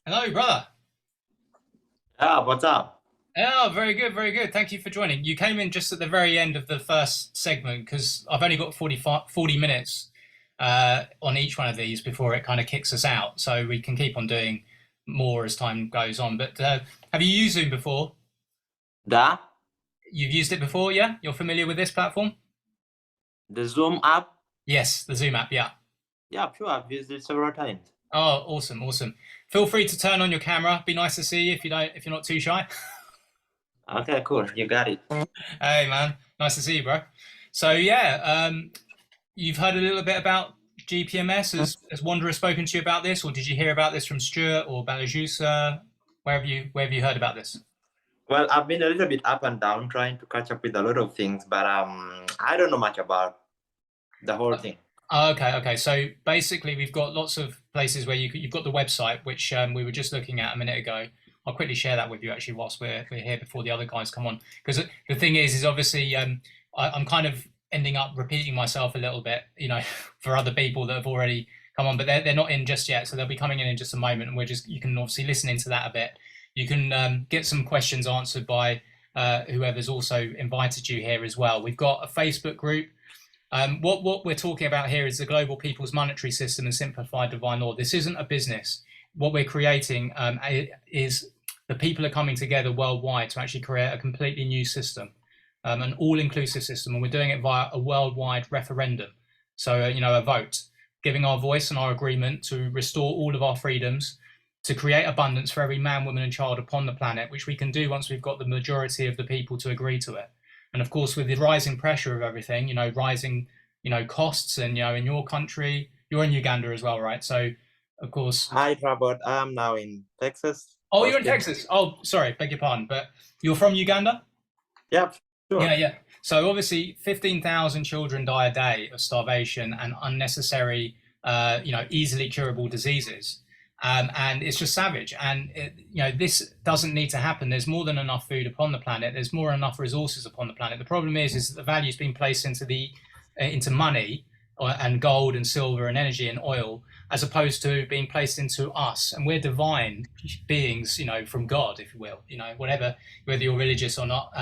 Hello, brother. Yeah, what's up? Oh, very good, very good. Thank you for joining. You came in just at the very end of the first segment because I've only got 40 minutes on each one of these before it kind of kicks us out. So we can keep on doing more as time goes on. But have you used Zoom before? The You've used it before, yeah? You're familiar with this platform? the Zoom app? Yes, the Zoom app, yeah. Yeah, sure, I've used it several times. Oh, awesome, awesome. Feel free to turn on your camera. Be nice to see you if you're not too shy. Okay, cool. You got it. Hey, man, nice to see you, bro. So yeah, you've heard a little bit about GPMS. Has Wanderer spoken to you about this, or did you hear about this from Stuart or Balajusa? Where have you heard about this? Well, I've been a little bit up and down trying to catch up with a lot of things, but I don't know much about the whole thing. Okay, okay. So basically, we've got lots of places where you've got the website, which we were just looking at a minute ago. I'll quickly share that with you actually whilst we're here before the other guys come on. Because the thing is obviously I'm kind of ending up repeating myself a little bit, for other people that have already come on, but they're not in just yet, so they'll be coming in just a moment, and you can obviously listen into that a bit. You can get some questions answered by whoever's also invited you here as well. We've got a Facebook group. What we're talking about here is the global people's monetary system and simplified divine law. This isn't a business. What we're creating is the people are coming together worldwide to actually create a completely new system, an all-inclusive system, and we're doing it via a worldwide referendum. So, a vote, giving our voice and our agreement to restore all of our freedoms, to create abundance for every man, woman, and child upon the planet, which we can do once we've got the majority of the people to agree to it. And of course, with the rising pressure of everything, rising, costs, and in your country, you're in Uganda as well, right? So, of course. Hi, Robert. I'm now in Texas, Oh, you're in Austin. Texas. Oh, sorry, beg your pardon, but you're from Uganda? Yeah, Yeah, sure. yeah. So obviously, 15,000 children die a day of starvation and unnecessary, easily curable diseases. And it's just savage. And this doesn't need to happen. There's more than enough food upon the planet. There's more than enough resources upon the planet. The problem is that the value's been placed into money and gold and silver and energy and oil, as opposed to being placed into us. And we're divine beings, from God, if you will. Whether you're religious or not,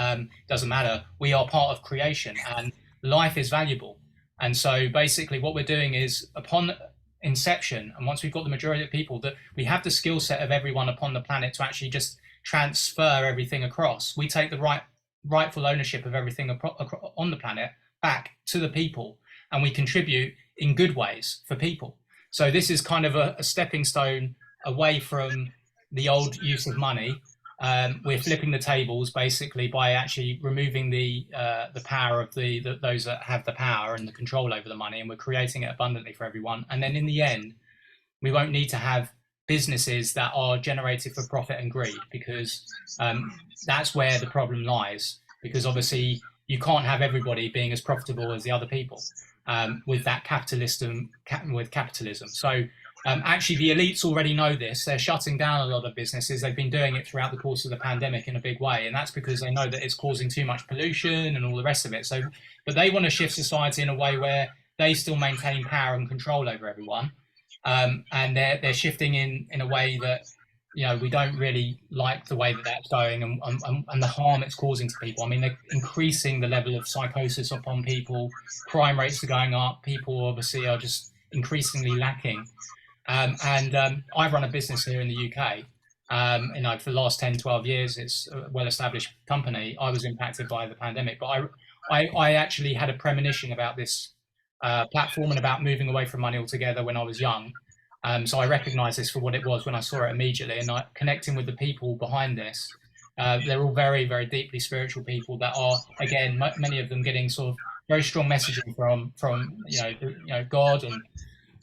doesn't matter. We are part of creation, and life is valuable. And so basically, what we're doing is upon inception, and once we've got the majority of people, that we have the skill set of everyone upon the planet to actually just transfer everything across. We take the rightful ownership of everything on the planet back to the people, and we contribute in good ways for people. So this is kind of a stepping stone away from the old use of money. We're flipping the tables basically by actually removing the power of those that have the power and the control over the money, and we're creating it abundantly for everyone. And then in the end, we won't need to have businesses that are generated for profit and greed, because that's where the problem lies. Because obviously, you can't have everybody being as profitable as the other people with that capitalism. So actually, the elites already know this. They're shutting down a lot of businesses. They've been doing it throughout the course of the pandemic in a big way, and that's because they know that it's causing too much pollution and all the rest of it. So, but they want to shift society in a way where they still maintain power and control over everyone, and they're shifting in a way that we don't really like the way that that's going, and the harm it's causing to people. I mean, they're increasing the level of psychosis upon people. Crime rates are going up. People obviously are just increasingly lacking. And I run a business here in the UK. For the last 10, 12 years, it's a well-established company. I was impacted by the pandemic, but I actually had a premonition about this platform and about moving away from money altogether when I was young. So I recognized this for what it was when I saw it immediately, and connecting with the people behind this. They're all very, very deeply spiritual people that are, again, many of them getting sort of very strong messaging from God, and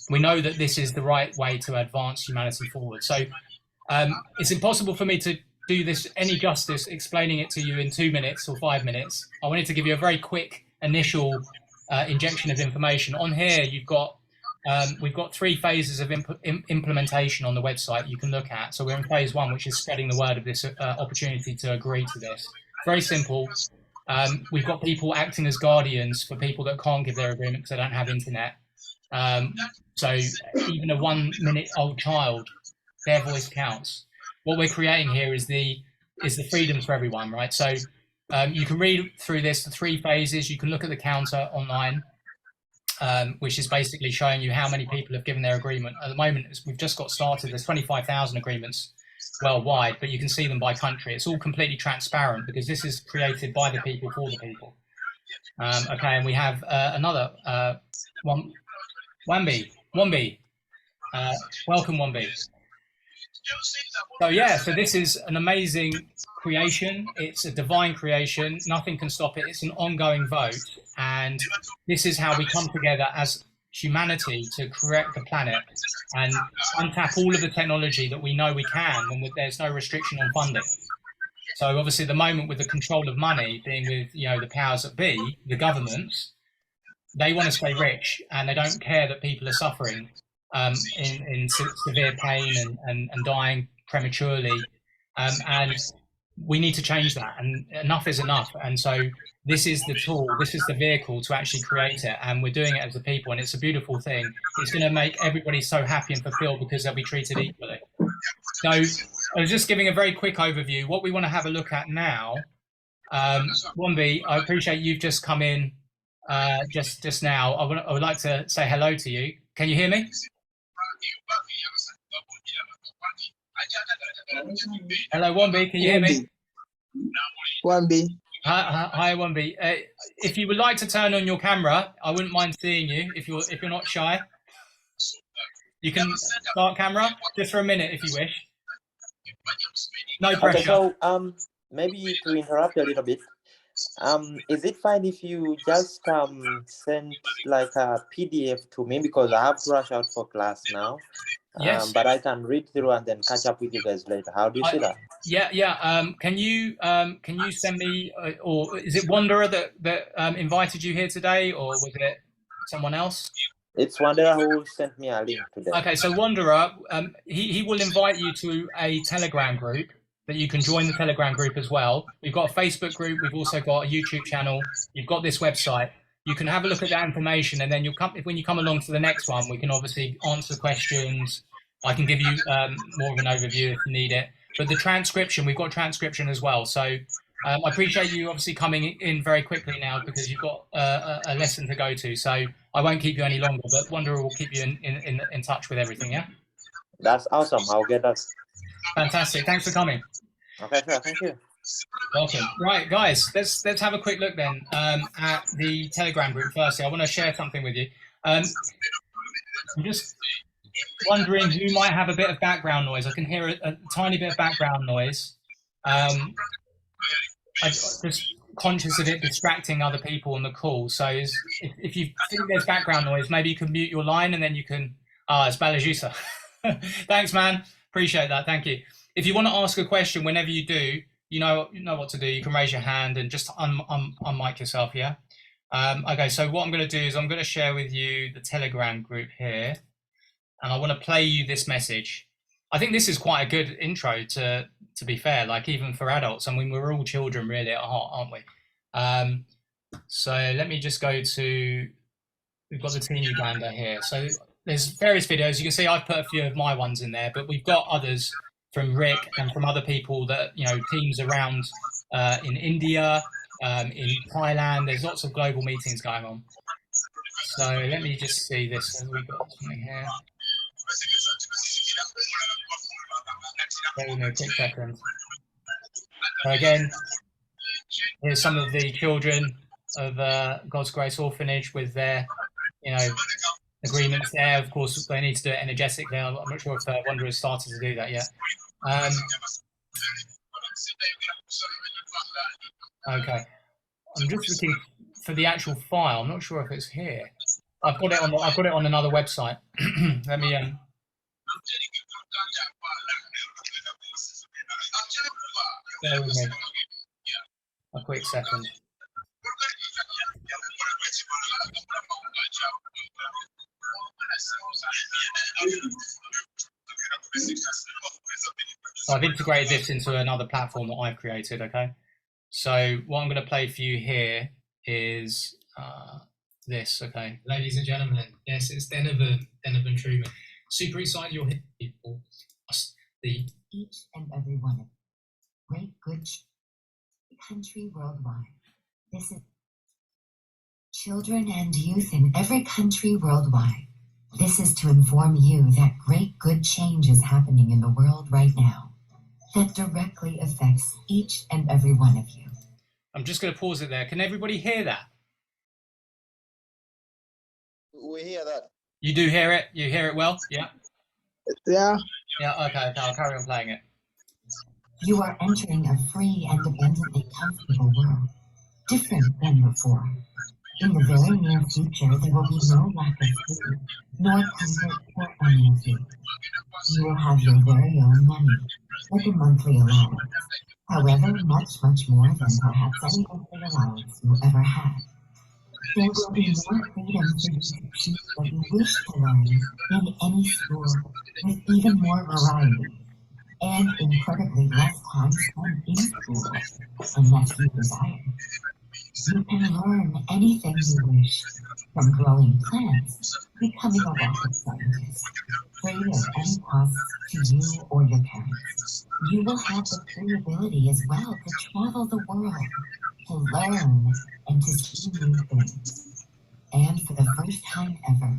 we know that this is the right way to advance humanity forward. So it's impossible for me to do this any justice explaining it to you in 2 minutes or 5 minutes. I wanted to give you a very quick initial injection of information. On here, we've got 3 phases of implementation on the website you can look at. So we're in phase 1, which is spreading the word of this opportunity to agree to this. Very simple. We've got people acting as guardians for people that can't give their agreement because they don't have internet. So even a 1 minute old child their voice counts. What we're creating here is the freedom for everyone, right? So you can read through this, the 3 phases. You can look at the counter online, which is basically showing you how many people have given their agreement. At the moment, we've just got started. There's 25,000 agreements worldwide, but you can see them by country. It's all completely transparent because this is created by the people for the people. Okay, and we have another one, Wambi. Welcome, Wambi. So yeah, so this is an amazing creation. It's a divine creation. Nothing can stop it. It's an ongoing vote, and this is how we come together as humanity to correct the planet and untap all of the technology that we know we can when there's no restriction on funding. So obviously, the moment with the control of money being with the powers that be, the governments, they want to stay rich and they don't care that people are suffering in severe pain and dying prematurely, and we need to change that. And enough is enough. And so this is the tool, this is the vehicle to actually create it, and we're doing it as a people, and it's a beautiful thing. It's going to make everybody so happy and fulfilled because they'll be treated equally. So I was just giving a very quick overview. What we want to have a look at now, Wambi, I appreciate you've just come in just now. I would like to say hello to you. Can you hear me? Hello, Wambi. Can you hear me? Wambi. Hi, Wambi. If you would like to turn on your camera, I wouldn't mind seeing you. If you're not shy, you can start camera just for a minute if you wish. No pressure. Okay, so maybe to interrupt you a little bit, is it fine if you just send like a PDF to me, because I have to rush out for class now? Yes. But I can read through and then catch up with you guys later. How do you see that? Yeah. Can you send me, or is it Wanderer that invited you here today, or was it someone else? It's Wanderer who sent me a link today. Okay, so Wanderer, he will invite you to a Telegram group that you can join the Telegram group as well. We've got a Facebook group. We've also got a YouTube channel. You've got this website. You can have a look at that information, and then when you come along to the next one, we can obviously answer questions. I can give you more of an overview if you need it. But the transcription, we've got transcription as well. So I appreciate you obviously coming in very quickly now because you've got a lesson to go to. So I won't keep you any longer, but Wanderer will keep you in touch with everything, yeah? That's awesome. I'll get that. Fantastic. Thanks for coming. Okay, sure. Thank you. Welcome. Right, guys, let's have a quick look then at the Telegram group. Firstly, I want to share something with you. I'm just wondering who might have a bit of background noise. I can hear a tiny bit of background noise. I'm just conscious of it distracting other people on the call. So if you think there's background noise, maybe you can mute your line and then you can... it's Balajusa. Thanks, man. Appreciate that. Thank you. If you want to ask a question, whenever you do, you know what to do. You can raise your hand and just unmic yourself, yeah? Okay, so what I'm going to do is I'm going to share with you the Telegram group here, and I want to play you this message. I think this is quite a good intro to be fair, like even for adults. I mean, we're all children really at heart, aren't we? So let me just go to, we've got the Team Uganda here. So there's various videos. You can see I've put a few of my ones in there, but we've got others from Rick and from other people that, teams around in India, in Thailand. There's lots of global meetings going on. So let me just see this. Have we got something here? Bear with me a quick second. So again, here's some of the children of God's Grace Orphanage with their, agreements there. Of course, they need to do it energetically. I'm not sure if Wanderer has started to do that yet. Okay, I'm just looking for the actual file. I'm not sure if it's here. I've got it on another website. Let me bear with me a quick second. So I've integrated this into another platform that I've created, okay? So what I'm going to play for you here is this, okay? Ladies and gentlemen, yes, it's Denovan Truman. Super excited you're here, people. Each and every one of great good country worldwide. This is children and youth in every country worldwide. This is to inform you that great good change is happening in the world right now that directly affects each and every one of you. I'm just going to pause it there. Can everybody hear that? We hear that. You do hear it? You hear it well? Yeah? Yeah. Yeah, okay, I'll carry on playing it. You are entering a free and abundantly comfortable world, different than before. In the very near future, there will be no lack of food, nor comfort for any of you. You will have your very own money, like a monthly allowance. However, much, much more than perhaps any monthly allowance you ever had. There will be more freedom for you to choose what you wish to learn in any school, with even more variety, and incredibly less time spent in school, unless you desire. You can learn anything you wish, from growing plants to becoming a rocket scientist, free of any costs to you or your parents. You will have the free ability as well to travel the world, to learn, and to see new things. And for the first time ever,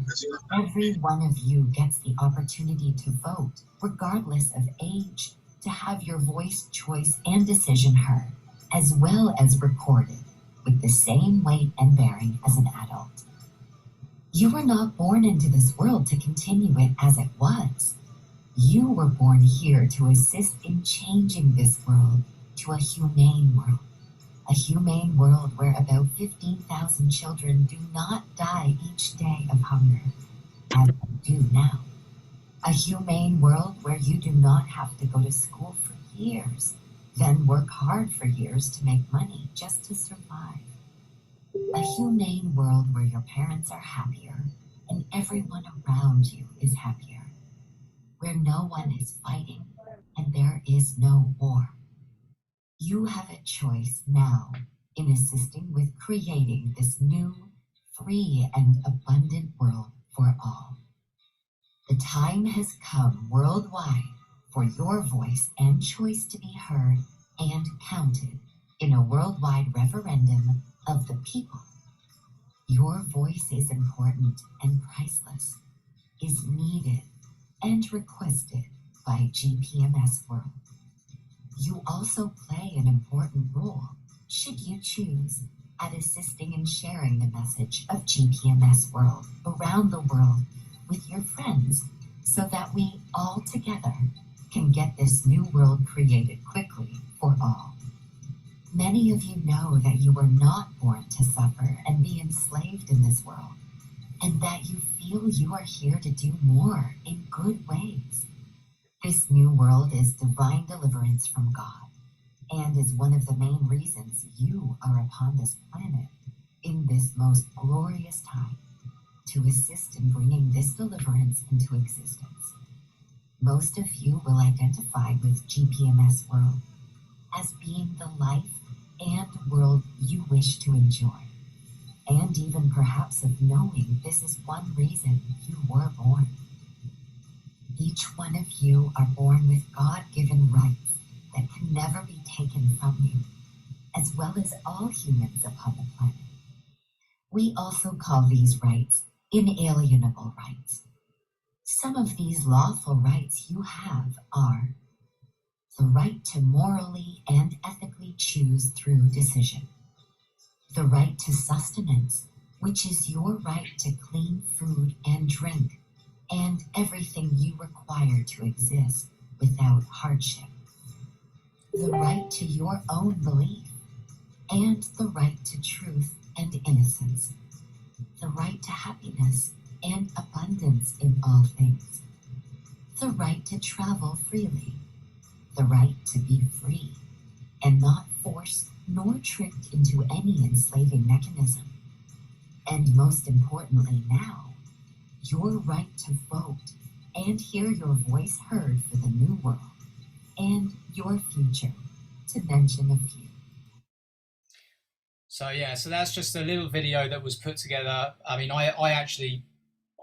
every one of you gets the opportunity to vote, regardless of age, to have your voice, choice, and decision heard, as well as recorded, with the same weight and bearing as an adult. You were not born into this world to continue it as it was. You were born here to assist in changing this world to a humane world. A humane world where about 15,000 children do not die each day of hunger, as they do now. A humane world where you do not have to go to school for years, then work hard for years to make money just to survive. A humane world where your parents are happier and everyone around you is happier. Where no one is fighting and there is no war. You have a choice now in assisting with creating this new, free, and abundant world for all. The time has come worldwide for your voice and choice to be heard and counted in a worldwide referendum of the people. Your voice is important and priceless, is needed and requested by GPMS World. You also play an important role, should you choose, at assisting in sharing the message of GPMS World around the world with your friends, so that we all together can get this new world created quickly for all. Many of you know that you were not born to suffer and be enslaved in this world, and that you feel you are here to do more in good ways. This new world is divine deliverance from God, and is one of the main reasons you are upon this planet in this most glorious time, to assist in bringing this deliverance into existence. Most of you will identify with GPMS World as being the life and world you wish to enjoy, and even perhaps of knowing this is one reason you were born. Each one of you are born with God-given rights that can never be taken from you, as well as all humans upon the planet. We also call these rights inalienable rights. Some of these lawful rights you have are the right to morally and ethically choose through decision, the right to sustenance, which is your right to clean food and drink, and everything you require to exist without hardship. The right to your own belief, and the right to truth and innocence. The right to happiness and abundance in all things. The right to travel freely. The right to be free, and not forced nor tricked into any enslaving mechanism. And most importantly now, your right to vote and hear your voice heard for the new world and your future, to mention a few. So yeah, so that's just a little video that was put together. I mean, I actually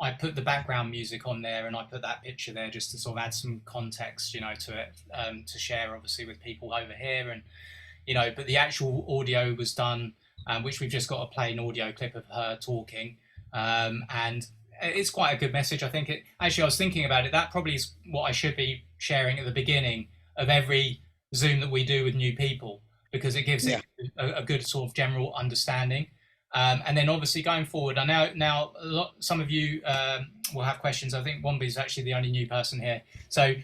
I put the background music on there and I put that picture there just to sort of add some context, you know, to it, to share obviously with people over here. And, you know, but the actual audio was done, which we've just got a plain audio clip of her talking. And it's quite a good message. I think actually, I was thinking about it. That probably is what I should be sharing at the beginning of every Zoom that we do with new people, because it gives it a good sort of general understanding. And then obviously going forward, I know now some of you will have questions. I think Wombi is actually the only new person here. So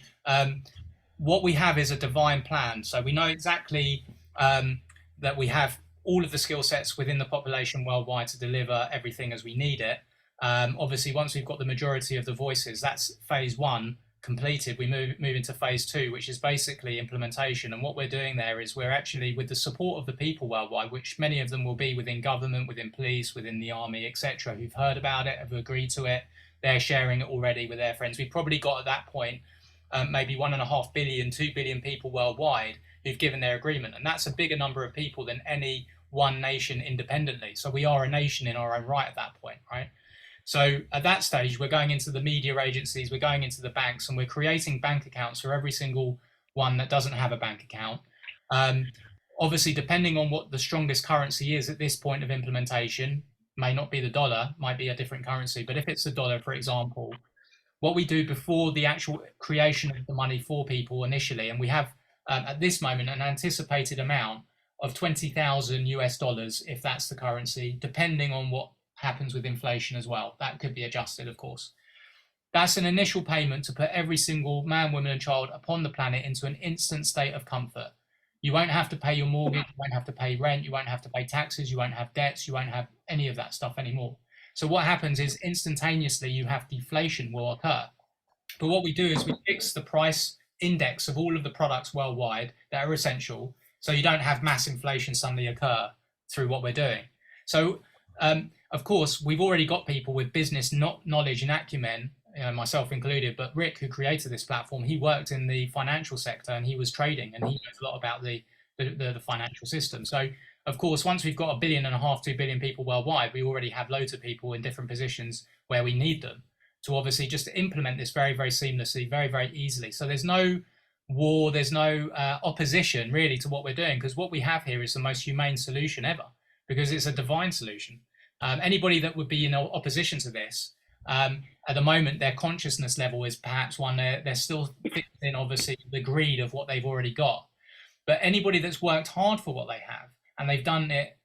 what we have is a divine plan. So we know exactly that we have all of the skill sets within the population worldwide to deliver everything as we need it. Obviously, once we've got the majority of the voices, that's phase one completed. We move into phase two, which is basically implementation. And what we're doing there is we're actually, with the support of the people worldwide, which many of them will be within government, within police, within the army, etc., who've heard about it, have agreed to it, they're sharing it already with their friends. We've probably got at that point maybe 1.5 billion, 2 billion people worldwide who've given their agreement. And that's a bigger number of people than any one nation independently. So we are a nation in our own right at that point, right? So at that stage, we're going into the media agencies, we're going into the banks, and we're creating bank accounts for every single one that doesn't have a bank account. Obviously, depending on what the strongest currency is at this point of implementation, may not be the dollar, might be a different currency. But if it's the dollar, for example, what we do before the actual creation of the money for people initially, and we have at this moment an anticipated amount of 20,000 US dollars, if that's the currency, depending on what happens with inflation as well. That could be adjusted, of course. That's an initial payment to put every single man, woman, and child upon the planet into an instant state of comfort. You won't have to pay your mortgage, you won't have to pay rent, you won't have to pay taxes, you won't have debts, you won't have any of that stuff anymore. So what happens is instantaneously you have deflation will occur. But what we do is we fix the price index of all of the products worldwide that are essential, so you don't have mass inflation suddenly occur through what we're doing. So of course, we've already got people with business knowledge and acumen, myself included, but Rick, who created this platform, he worked in the financial sector and he was trading, and he knows a lot about the financial system. So of course, once we've got 1.5 billion, 2 billion people worldwide, we already have loads of people in different positions where we need them to obviously just implement this very, very seamlessly, very, very easily. So there's no war, there's no opposition really to what we're doing, because what we have here is the most humane solution ever, because it's a divine solution. Anybody that would be in opposition to this, at the moment, their consciousness level is perhaps one, they're still fixed in obviously the greed of what they've already got. But anybody that's worked hard for what they have, and they've done it,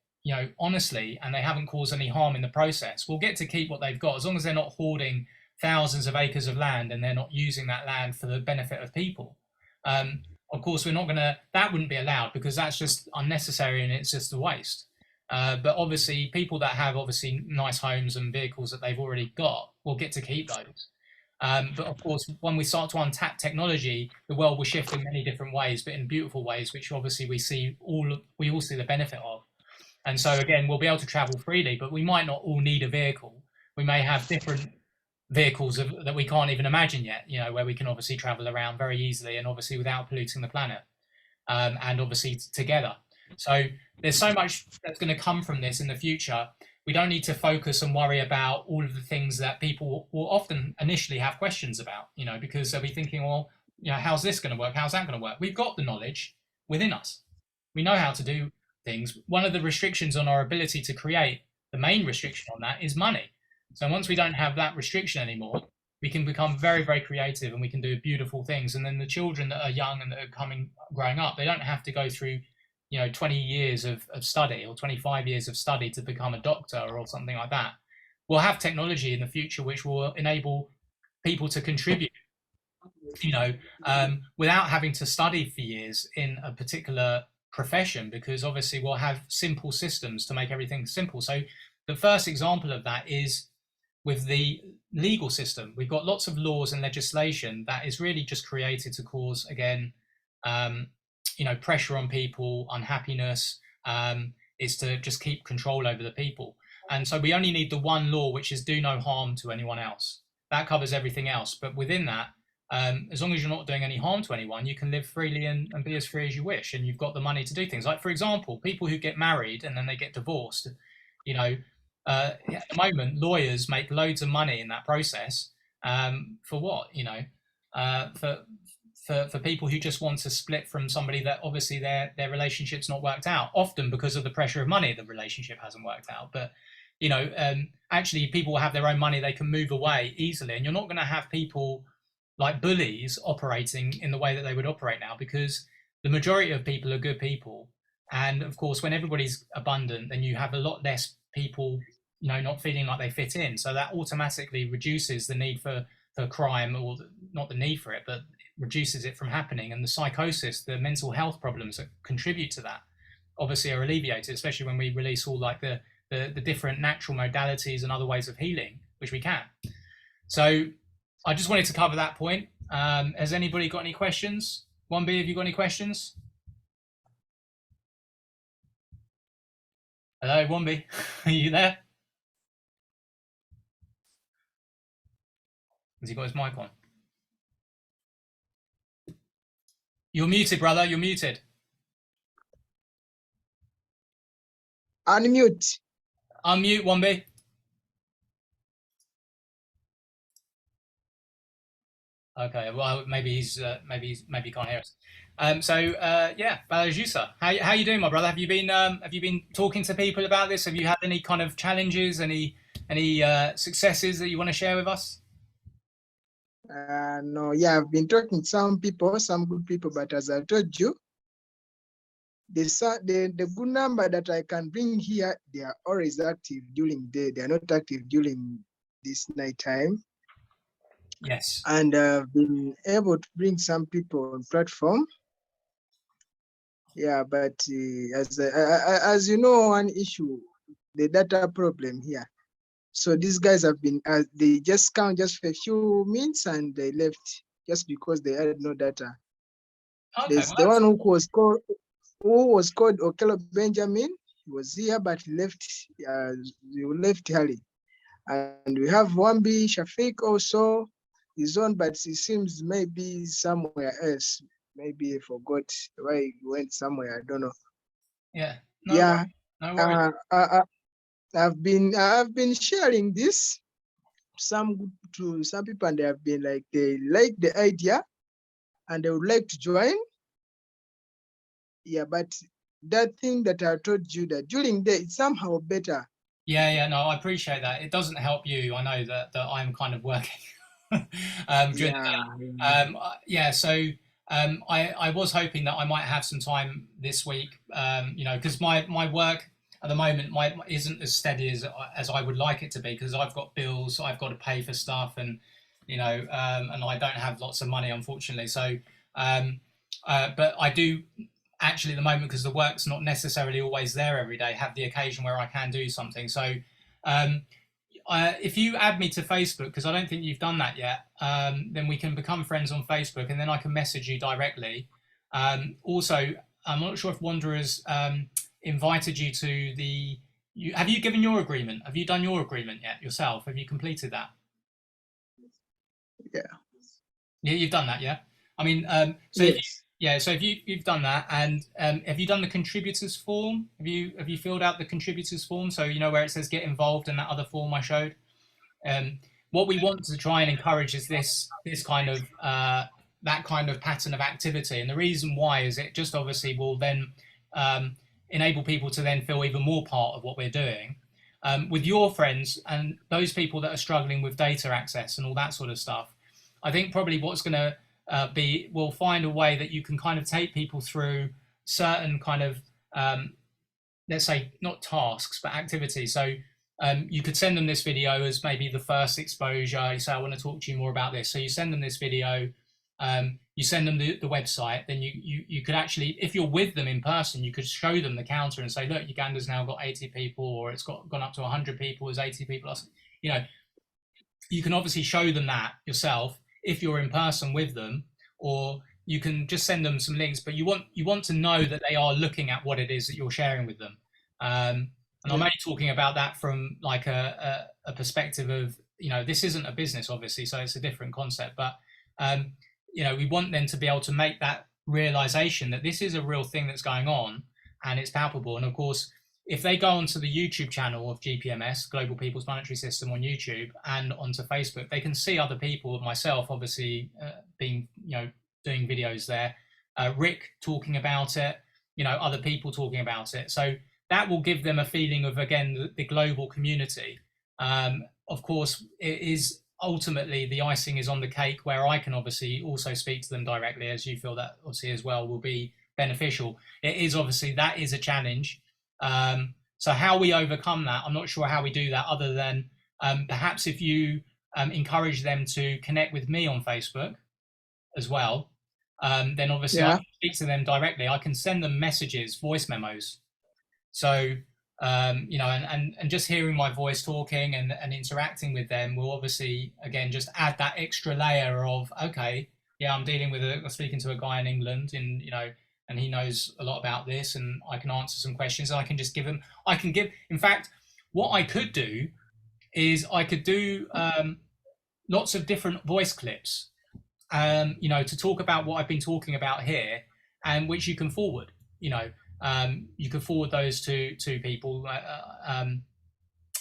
honestly, and they haven't caused any harm in the process, will get to keep what they've got, as long as they're not hoarding thousands of acres of land and they're not using that land for the benefit of people. Of course, that wouldn't be allowed, because that's just unnecessary and it's just a waste. But obviously, people that have obviously nice homes and vehicles that they've already got will get to keep those. But of course, when we start to untap technology, the world will shift in many different ways, but in beautiful ways, which obviously we all see the benefit of. And so again, we'll be able to travel freely, but we might not all need a vehicle. We may have different vehicles that we can't even imagine yet, where we can obviously travel around very easily and obviously without polluting the planet, and obviously together. So there's so much that's going to come from this in the future. We don't need to focus and worry about all of the things that people will often initially have questions about, because they'll be thinking, well, how's this going to work? How's that going to work? We've got the knowledge within us. We know how to do things. One of the restrictions on our ability to create, the main restriction on that, is money. So once we don't have that restriction anymore, we can become very, very creative and we can do beautiful things. And then the children that are young and that are growing up, they don't have to go through 20 years of study or 25 years of study to become a doctor or something like that. We'll have technology in the future which will enable people to contribute, without having to study for years in a particular profession, because obviously we'll have simple systems to make everything simple. So the first example of that is with the legal system. We've got lots of laws and legislation that is really just created to cause, again, pressure on people, unhappiness, is to just keep control over the people. And so we only need the one law, which is do no harm to anyone else. That covers everything else. But within that, as long as you're not doing any harm to anyone, you can live freely and be as free as you wish. And you've got the money to do things. Like, for example, people who get married and then they get divorced, at the moment, lawyers make loads of money in that process. For what, for people who just want to split from somebody that obviously their relationship's not worked out, often because of the pressure of money, the relationship hasn't worked out. But actually, people have their own money, they can move away easily, and you're not going to have people like bullies operating in the way that they would operate now, because the majority of people are good people. And of course, when everybody's abundant, then you have a lot less people, not feeling like they fit in. So that automatically reduces the need for crime, or not the need for it, but reduces it from happening. And the psychosis, the mental health problems that contribute to that, obviously are alleviated, especially when we release all like the different natural modalities and other ways of healing, which we can. So I just wanted to cover that point. Has anybody got any questions? 1B, have you got any questions? Hello, 1B, are you there? Has he got his mic on? You're muted, brother, you're muted. Unmute. Unmute, 1B. Okay, well, maybe he's maybe he can't hear us. Yeah, Balajusa, how you doing, my brother? Have you been talking to people about this? Have you had any kind of challenges, any successes that you want to share with us? No, yeah, I've been talking to some people, some good people, but as I told you, the good number that I can bring here, they are always active during the day. They are not active during this night time. Yes. And I've been able to bring some people on platform. Yeah, but as you know, one issue, the data problem here. So these guys have been, they just come just for a few minutes and they left just because they had no data. Okay, There's the one who was called Okello Benjamin. He was here, but he left early. And we have 1B Shafiq also. He's on, but he seems maybe somewhere else. Maybe he forgot why he went somewhere. I don't know. Yeah. No worries. I've been sharing this to some people, and they have been like, they like the idea and they would like to join. Yeah, but that thing that I told you, that during the day it's somehow better. Yeah, no, I appreciate that. It doesn't help you. I know that I'm kind of working during the day. So I was hoping that I might have some time this week, because my work at the moment isn't as steady as I would like it to be, because I've got bills, I've got to pay for stuff, and and I don't have lots of money, unfortunately. So but I do actually at the moment, because the work's not necessarily always there every day, have the occasion where I can do something. So if you add me to Facebook, because I don't think you've done that yet, then we can become friends on Facebook, and then I can message you directly. Also, I'm not sure if Wanderers invited you to have you given your agreement? Have you done your agreement yet yourself? Have you completed that? Yeah. Yeah, you've done that, yeah? I mean, so yes. So if you've done that, and have you done the contributors form? Have you filled out the contributors form? So where it says get involved, in that other form I showed. What we want to try and encourage is this kind of that kind of pattern of activity, and the reason why is it just obviously will then enable people to then feel even more part of what we're doing with your friends and those people that are struggling with data access and all that sort of stuff. I think probably what's going to we'll find a way that you can kind of take people through certain kind of let's say not tasks but activities. So you could send them this video as maybe the first exposure. You say, I want to talk to you more about this. So you send them this video, you send them the website, then you could actually, if you're with them in person, you could show them the counter and say, look, Uganda's now got 80 people, or it's gone up to 100 people, there's 80 people. You can obviously show them that yourself if you're in person with them, or you can just send them some links, but you want to know that they are looking at what it is that you're sharing with them. And I'm only talking about that from like a perspective of, this isn't a business, obviously, so it's a different concept, but we want them to be able to make that realization that this is a real thing that's going on and it's palpable. And of course, if they go onto the YouTube channel of GPMS, Global People's Monetary System, on YouTube, and onto Facebook, they can see other people, myself obviously being, doing videos there, Rick talking about it, other people talking about it. So that will give them a feeling of, again, the global community. Of course, it is ultimately the icing is on the cake, where I can obviously also speak to them directly, as you feel that obviously as well will be beneficial. It is obviously, that is a challenge. So how we overcome that, I'm not sure how we do that, other than perhaps if you encourage them to connect with me on Facebook as well, then obviously I can speak to them directly. I can send them messages, voice memos. So, and just hearing my voice talking and interacting with them will obviously, again, just add that extra layer of, okay, yeah, I'm speaking to a guy in England, and he knows a lot about this, and I can answer some questions, and I can just give him, in fact, what I could do is I could do lots of different voice clips, to talk about what I've been talking about here, and which you can forward, you can forward those to people.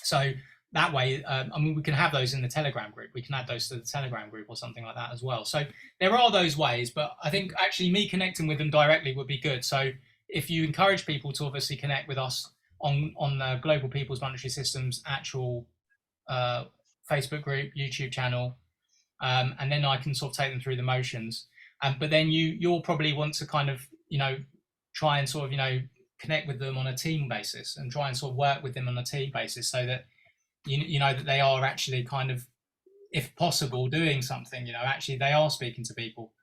So that way, we can have those in the Telegram group. We can add those to the Telegram group or something like that as well. So there are those ways, but I think actually me connecting with them directly would be good. So if you encourage people to obviously connect with us on the Global People's Monetary Systems actual Facebook group, YouTube channel, and then I can sort of take them through the motions. But then you'll probably want to kind of, try and sort of, connect with them on a team basis, and try and sort of work with them on a team basis, so that that they are actually kind of, if possible, doing something, actually they are speaking to people.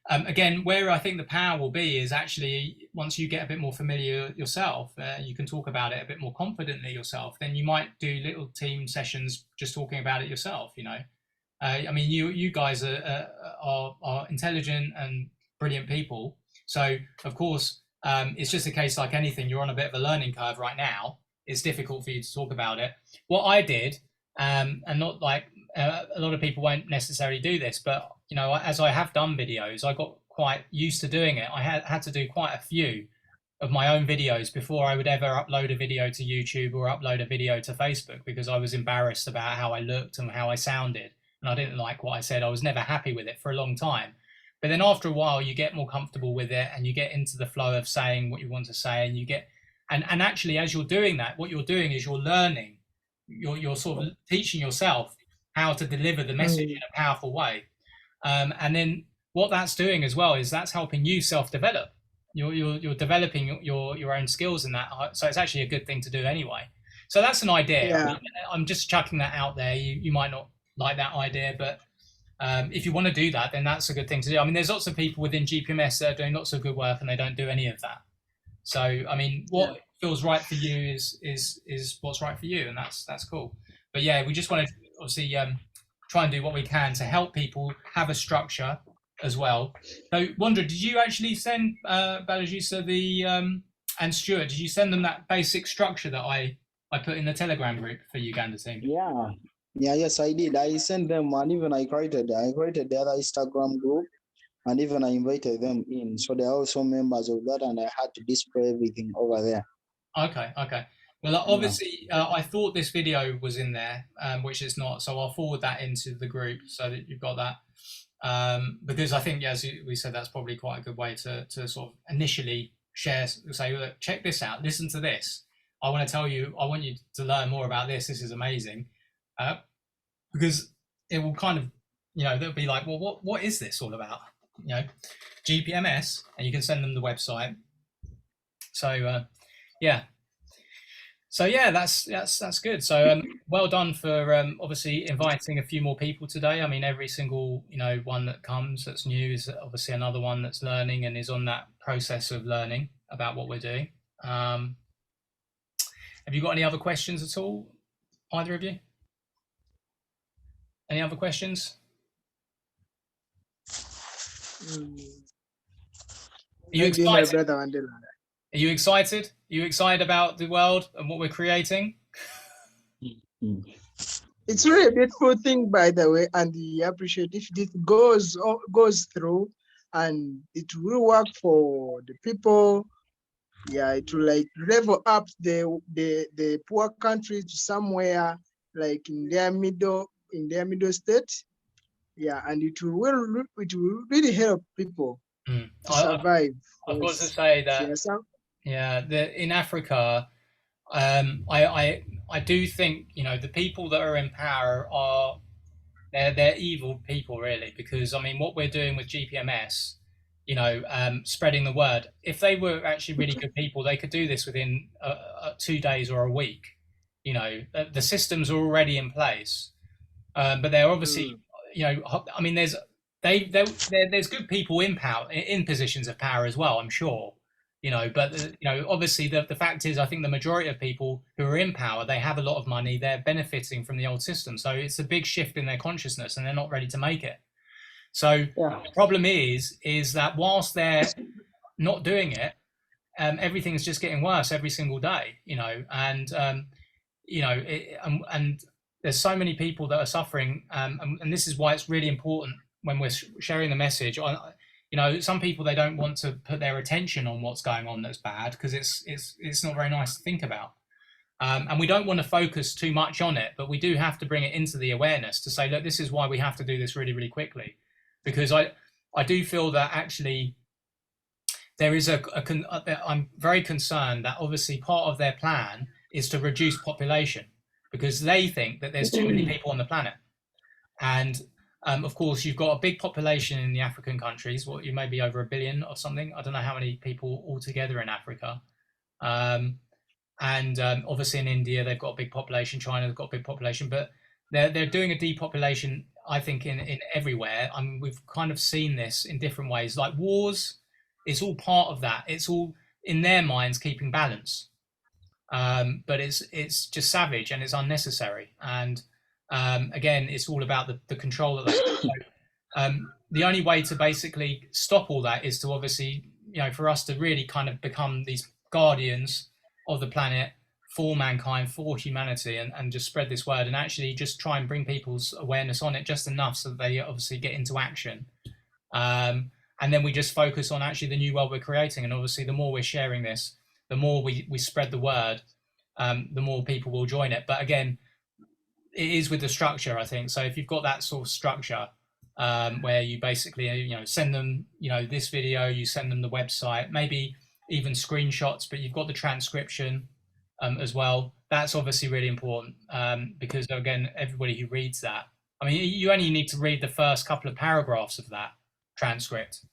Again, where I think the power will be is actually once you get a bit more familiar yourself, you can talk about it a bit more confidently yourself, then you might do little team sessions just talking about it yourself. You guys are intelligent and brilliant people. So, of course, it's just a case like anything. You're on a bit of a learning curve right now. It's difficult for you to talk about it. What I did, and not like a lot of people won't necessarily do this, but, as I have done videos, I got quite used to doing it. I had to do quite a few of my own videos before I would ever upload a video to YouTube or upload a video to Facebook, because I was embarrassed about how I looked and how I sounded. And I didn't like what I said. I was never happy with it for a long time. But then after a while, you get more comfortable with it, and you get into the flow of saying what you want to say, and you get, and actually, as you're doing that, what you're doing is you're learning, you're sort of teaching yourself how to deliver the message in a powerful way. And then what that's doing as well is that's helping you self-develop. You're developing your own skills in that. So it's actually a good thing to do anyway. So that's an idea. Yeah. I'm just chucking that out there. You might not like that idea, but if you want to do that, then that's a good thing to do. There's lots of people within GPMS that are doing lots of good work, and they don't do any of that. So, what feels right for you is what's right for you, and that's cool. But yeah, we just want to obviously try and do what we can to help people have a structure as well. So, Wandra, did you actually send Balajusa and Stuart? Did you send them that basic structure that I put in the Telegram group for Uganda team? Yes, I did. I sent them, and even I created the other Instagram group, and even I invited them in. So they're also members of that, and I had to display everything over there. Okay. Well, obviously, I thought this video was in there, which it's not. So I'll forward that into the group so that you've got that. Because I think, as we said, that's probably quite a good way to sort of initially share, say, look, check this out, listen to this. I want you to learn more about this. This is amazing. Because it will kind of, they'll be like, well, what is this all about? GPMS, and you can send them the website. So, that's good. So, well done for obviously inviting a few more people today. Every single one that comes that's new is obviously another one that's learning and is on that process of learning about what we're doing. Have you got any other questions at all, either of you? Any other questions? Are you excited? Are you excited? Are you excited about the world and what we're creating? It's really a beautiful thing, by the way, and we appreciate if this goes through, and it will work for the people Yeah, it will like level up the poor countries to somewhere like in their middle state. Yeah, and it will really help people Mm. to survive. I've got to Yes. say that Yeah, in Africa, I do think, you know, the people that are in power are they're evil people, really, because I mean what we're doing with GPMS, you know, spreading the word. If they were actually really good people, they could do this within 2 days or a week. You know, the systems are already in place, but they're obviously, you know, I mean, there's good people in power, in positions of power as well, I'm sure. You know, but you know, obviously, the fact is, I think the majority of people who are in power, they have a lot of money, they're benefiting from the old system, so it's a big shift in their consciousness, and they're not ready to make it. So Yeah. the problem is that whilst they're not doing it, everything's just getting worse every single day. You know, and you know, and there's so many people that are suffering, and this is why it's really important when we're sharing the message. You know, some people, they don't want to put their attention on what's going on that's bad, because it's not very nice to think about, and we don't want to focus too much on it, but we do have to bring it into the awareness to say, look, this is why we have to do this really, really quickly, because I do feel that actually there is I'm very concerned that obviously part of their plan is to reduce population, because they think that there's too many people on the planet. And of course, you've got a big population in the African countries. What, you may be over 1 billion or something. I don't know how many people altogether in Africa. And obviously in India, they've got a big population. China's got a big population, but they're doing a depopulation, I think, in everywhere. I mean, we've kind of seen this in different ways, like wars. It's all part of that. It's all in their minds keeping balance, but it's just savage and it's unnecessary. And again, it's all about the control that they have. So, the only way to basically stop all that is to obviously, you know, for us to really kind of become these guardians of the planet for mankind, for humanity, and just spread this word, and actually just try and bring people's awareness on it just enough so that they obviously get into action. And then we just focus on actually the new world we're creating. And obviously, the more we're sharing this, the more we spread the word, the more people will join it. But again, it is with the structure, I think. So if you've got that sort of structure, where you basically, you know, send them, you know, this video, you send them the website, maybe even screenshots, but you've got the transcription as well. That's obviously really important, because again, everybody who reads that, I mean, you only need to read the first couple of paragraphs of that transcript.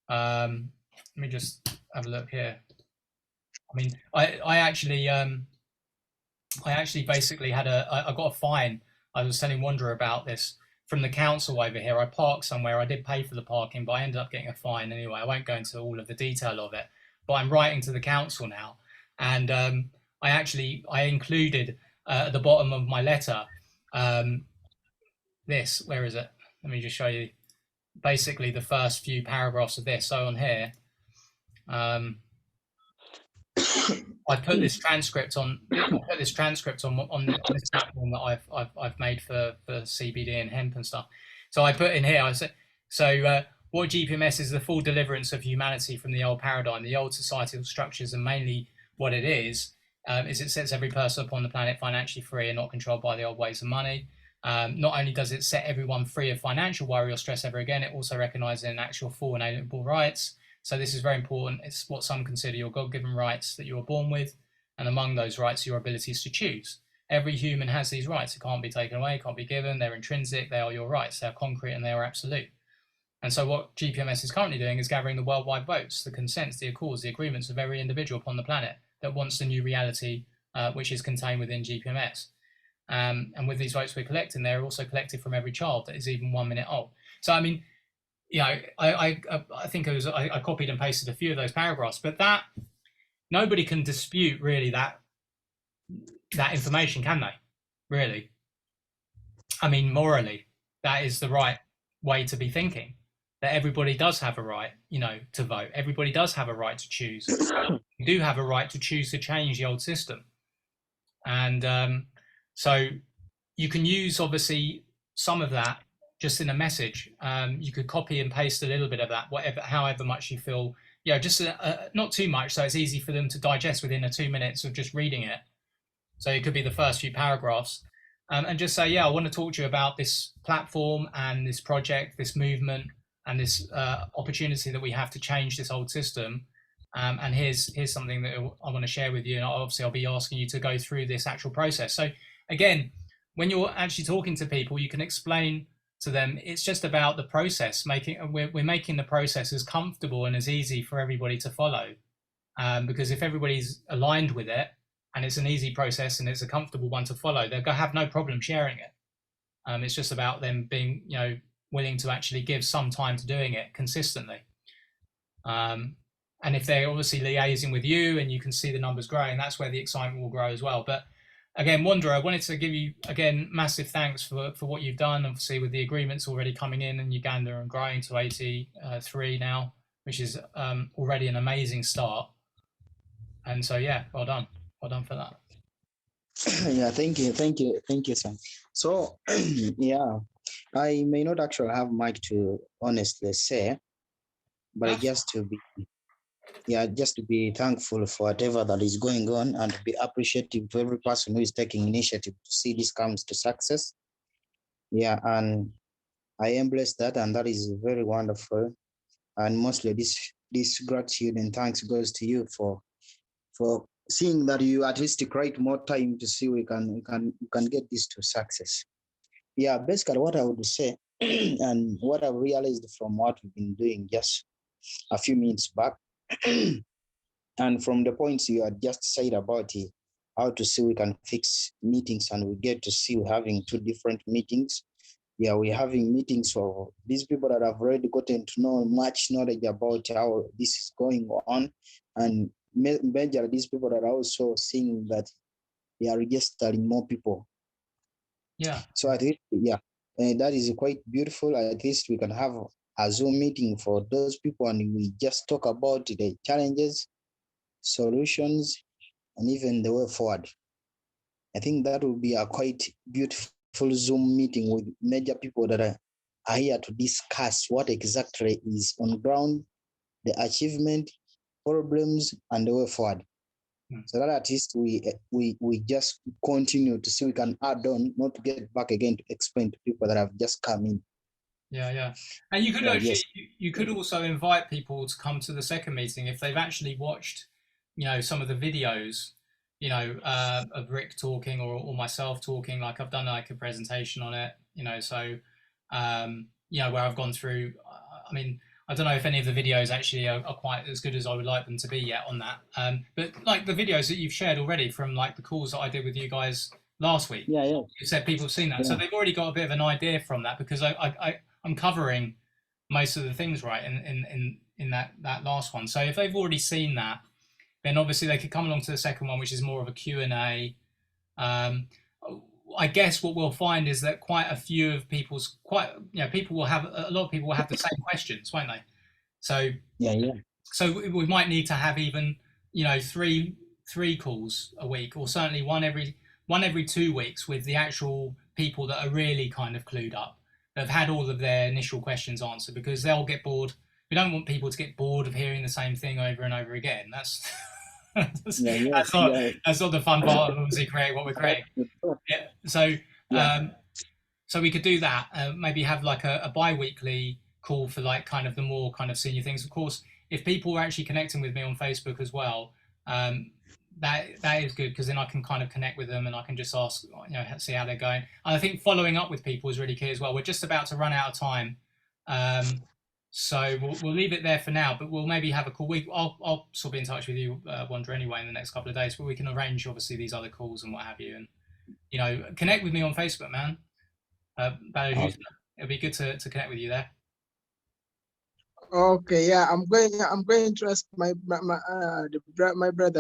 Let me just have a look here. I mean, I actually basically had I got a fine. I was telling Wanderer about this from the council over here. I parked somewhere. I did pay for the parking, but I ended up getting a fine anyway. I won't go into all of the detail of it, but I'm writing to the council now, and I included at the bottom of my letter this. Where is it? Let me just show you. Basically, the first few paragraphs of this. So on here, I put this transcript on. This platform that I've made for CBD and hemp and stuff. So I put in here. I said, what GPMS is the full deliverance of humanity from the old paradigm, the old societal structures, and mainly what it is it sets every person upon the planet financially free and not controlled by the old ways of money. Not only does it set everyone free of financial worry or stress ever again, it also recognizes an actual full and inalienable rights. So this is very important. It's what some consider your God-given rights that you were born with, and among those rights, your abilities to choose. Every human has these rights. It can't be taken away, can't be given. They're intrinsic. They are your rights. They're concrete and they are absolute. And so what GPMS is currently doing is gathering the worldwide votes, the consents, the accords, the agreements of every individual upon the planet that wants the new reality, which is contained within GPMS. And with these votes we're collecting, they're also collected from every child that is even 1 minute old. So, I mean, you know, I think I copied and pasted a few of those paragraphs, but that nobody can dispute really that information, can they? Really? I mean, morally, that is the right way to be thinking. That everybody does have a right, you know, to vote. Everybody does have a right to choose. You do have a right to choose to change the old system. And so you can use, obviously, some of that just in a message. You could copy and paste a little bit of that, however much you feel just not too much, so it's easy for them to digest within 2 minutes of just reading it. So it could be the first few paragraphs, and just say, I want to talk to you about this platform and this project, this movement, and this opportunity that we have to change this old system. And here's something that I want to share with you. And obviously, I'll be asking you to go through this actual process. So again, when you're actually talking to people, you can explain to them it's just about the process. We're making the process as comfortable and as easy for everybody to follow. Because if everybody's aligned with it, and it's an easy process and it's a comfortable one to follow, they're going to have no problem sharing it. It's just about them being, willing to actually give some time to doing it consistently. And if they're obviously liaising with you and you can see the numbers growing, that's where the excitement will grow as well. But again, Wanderer, I wanted to give you, again, massive thanks for what you've done, obviously with the agreements already coming in Uganda and growing to 83 now, which is already an amazing start. And so, well done. Well done for that. Yeah, thank you, Sam. So, I may not actually have much to honestly say, but just to be thankful for whatever that is going on and to be appreciative to every person who is taking initiative to see this comes to success. Yeah, and I embrace that, and that is very wonderful. And mostly this gratitude and thanks goes to you for seeing that you at least create more time to see we can get this to success. Yeah, basically what I would say and what I've realized from what we've been doing just a few minutes back and from the points you had just said about it, how to see we can fix meetings, and we get to see we're having 2 different meetings. Yeah, we're having meetings for these people that have already gotten to know much knowledge about how this is going on, and major these people that are also seeing that they are registering more people. Yeah. So I think, that is quite beautiful. At least we can have a Zoom meeting for those people and we just talk about the challenges, solutions, and even the way forward. I think that will be a quite beautiful Zoom meeting with major people that are here to discuss what exactly is on ground, the achievement, problems, and the way forward. So that at least we just continue to see we can add on, not to get back again to explain to people that have just come in. Yeah. And you could you could also invite people to come to the second meeting if they've actually watched, some of the videos, of Rick talking or myself talking. Like I've done like a presentation on it, so where I've gone through. I mean, I don't know if any of the videos actually are quite as good as I would like them to be yet on that. But like the videos that you've shared already from like the calls that I did with you guys last week, you said people have seen that, so they've already got a bit of an idea from that, because I'm covering most of the things right in that last one. So if they've already seen that, then obviously they could come along to the second one, which is more of a Q&A. I guess what we'll find is that quite a few of people's people will have a lot of people will have the same questions, won't they? So so we might need to have even three calls a week, or certainly one every 2 weeks, with the actual people that are really kind of clued up, that have had all of their initial questions answered, because they'll get bored. We don't want people to get bored of hearing the same thing over and over again. That's that's not the fun part of obviously creating what we're creating. So we could do that. Maybe have like a bi-weekly call for like kind of the more kind of senior things. Of course, if people are actually connecting with me on Facebook as well, that is good, because then I can kind of connect with them and I can just ask, see how they're going. And I think following up with people is really key as well. We're just about to run out of time. So we'll leave it there for now, but we'll maybe have a call. I'll sort of be in touch with you, Wander, anyway, in the next couple of days, but we can arrange obviously these other calls and what have you. And, connect with me on Facebook, man. It'll be good to connect with you there. Okay, yeah, I'm going to ask my brother